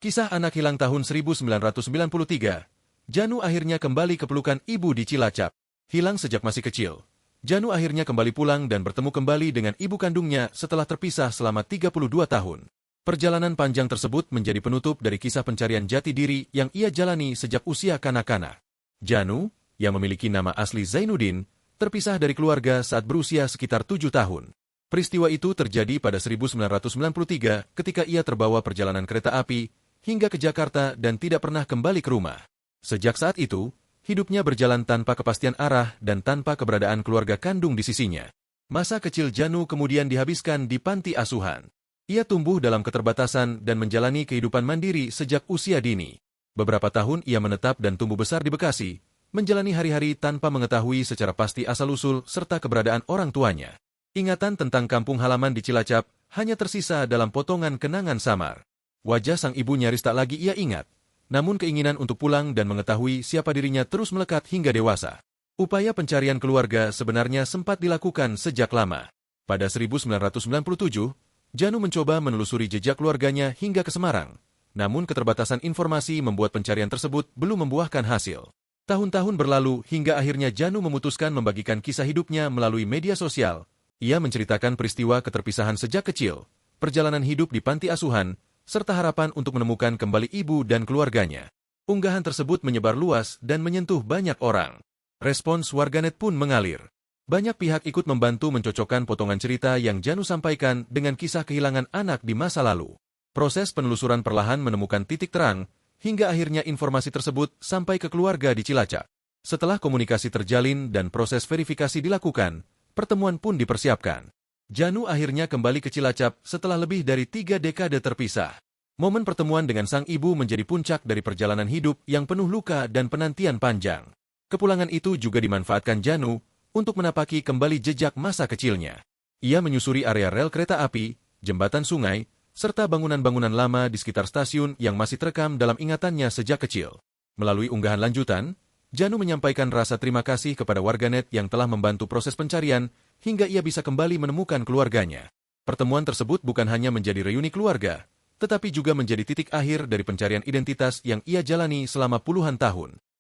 Kisah anak hilang tahun 1993. Janu akhirnya kembali ke pelukan ibu di Cilacap. Hilang sejak masih kecil. Janu akhirnya kembali pulang dan bertemu kembali dengan ibu kandungnya setelah terpisah selama 32 tahun. Perjalanan panjang tersebut menjadi penutup dari kisah pencarian jati diri yang ia jalani sejak usia kanak-kanak. Janu, yang memiliki nama asli Zainuddin, terpisah dari keluarga saat berusia sekitar 7 tahun. Peristiwa itu terjadi pada 1993 ketika ia terbawa perjalanan kereta api hingga ke Jakarta dan tidak pernah kembali ke rumah. Sejak saat itu, hidupnya berjalan tanpa kepastian arah dan tanpa keberadaan keluarga kandung di sisinya. Masa kecil Janu kemudian dihabiskan di panti asuhan. Ia tumbuh dalam keterbatasan dan menjalani kehidupan mandiri sejak usia dini. Beberapa tahun ia menetap dan tumbuh besar di Bekasi, menjalani hari-hari tanpa mengetahui secara pasti asal-usul serta keberadaan orang tuanya. Ingatan tentang kampung halaman di Cilacap hanya tersisa dalam potongan kenangan samar. Wajah sang ibu nyaris tak lagi ia ingat, namun keinginan untuk pulang dan mengetahui siapa dirinya terus melekat hingga dewasa. Upaya pencarian keluarga sebenarnya sempat dilakukan sejak lama. Pada 1997, Janu mencoba menelusuri jejak keluarganya hingga ke Semarang, namun keterbatasan informasi membuat pencarian tersebut belum membuahkan hasil. Tahun-tahun berlalu hingga akhirnya Janu memutuskan membagikan kisah hidupnya melalui media sosial. Ia menceritakan peristiwa keterpisahan sejak kecil, perjalanan hidup di panti asuhan, serta harapan untuk menemukan kembali ibu dan keluarganya. Unggahan tersebut menyebar luas dan menyentuh banyak orang. Respons warganet pun mengalir. Banyak pihak ikut membantu mencocokkan potongan cerita yang Janu sampaikan dengan kisah kehilangan anak di masa lalu. Proses penelusuran perlahan menemukan titik terang, hingga akhirnya informasi tersebut sampai ke keluarga di Cilacap. Setelah komunikasi terjalin dan proses verifikasi dilakukan, pertemuan pun dipersiapkan. Janu akhirnya kembali ke Cilacap setelah lebih dari 3 dekade terpisah. Momen pertemuan dengan sang ibu menjadi puncak dari perjalanan hidup yang penuh luka dan penantian panjang. Kepulangan itu juga dimanfaatkan Janu untuk menapaki kembali jejak masa kecilnya. Ia menyusuri area rel kereta api, jembatan sungai, serta bangunan-bangunan lama di sekitar stasiun yang masih terekam dalam ingatannya sejak kecil. Melalui unggahan lanjutan, Janu menyampaikan rasa terima kasih kepada warganet yang telah membantu proses pencarian hingga ia bisa kembali menemukan keluarganya. Pertemuan tersebut bukan hanya menjadi reuni keluarga, tetapi juga menjadi titik akhir dari pencarian identitas yang ia jalani selama puluhan tahun.